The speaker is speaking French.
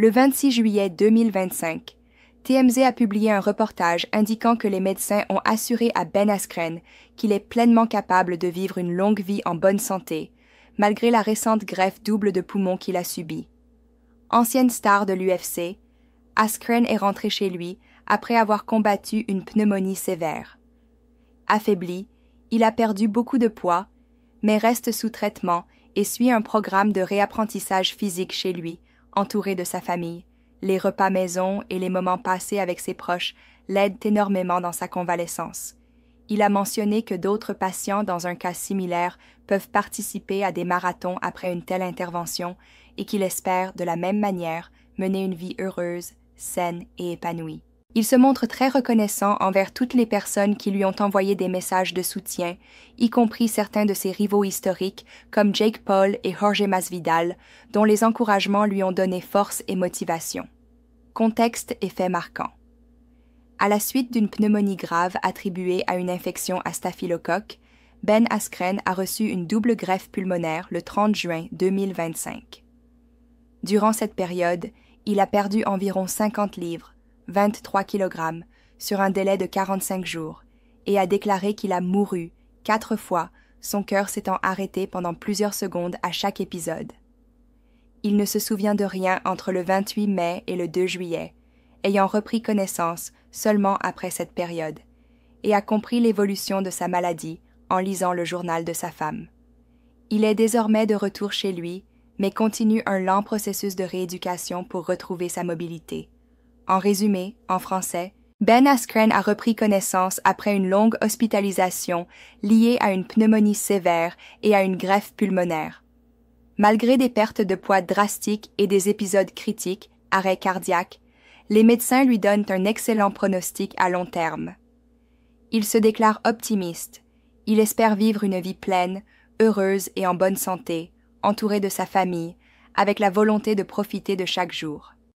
Le 26 juillet 2025, TMZ a publié un reportage indiquant que les médecins ont assuré à Ben Askren qu'il est pleinement capable de vivre une longue vie en bonne santé, malgré la récente greffe double de poumon qu'il a subie. Ancienne star de l'UFC, Askren est rentré chez lui après avoir combattu une pneumonie sévère. Affaibli, il a perdu beaucoup de poids, mais reste sous traitement et suit un programme de réapprentissage physique chez lui, entouré de sa famille. Les repas maison et les moments passés avec ses proches l'aident énormément dans sa convalescence. Il a mentionné que d'autres patients dans un cas similaire peuvent participer à des marathons après une telle intervention et qu'il espère, de la même manière, mener une vie heureuse, saine et épanouie. Il se montre très reconnaissant envers toutes les personnes qui lui ont envoyé des messages de soutien, y compris certains de ses rivaux historiques comme Jake Paul et Jorge Masvidal, dont les encouragements lui ont donné force et motivation. Contexte et faits marquants. À la suite d'une pneumonie grave attribuée à une infection à staphylocoque, Ben Askren a reçu une double greffe pulmonaire le 30 juin 2025. Durant cette période, il a perdu environ 50 livres, 23 kg, sur un délai de 45 jours, et a déclaré qu'il a mouru 4 fois, son cœur s'étant arrêté pendant plusieurs secondes à chaque épisode. Il ne se souvient de rien entre le 28 mai et le 2 juillet, ayant repris connaissance seulement après cette période, et a compris l'évolution de sa maladie en lisant le journal de sa femme. Il est désormais de retour chez lui, mais continue un lent processus de rééducation pour retrouver sa mobilité. En résumé, en français, Ben Askren a repris connaissance après une longue hospitalisation liée à une pneumonie sévère et à une greffe pulmonaire. Malgré des pertes de poids drastiques et des épisodes critiques, arrêt cardiaque, les médecins lui donnent un excellent pronostic à long terme. Il se déclare optimiste. Il espère vivre une vie pleine, heureuse et en bonne santé, entouré de sa famille, avec la volonté de profiter de chaque jour.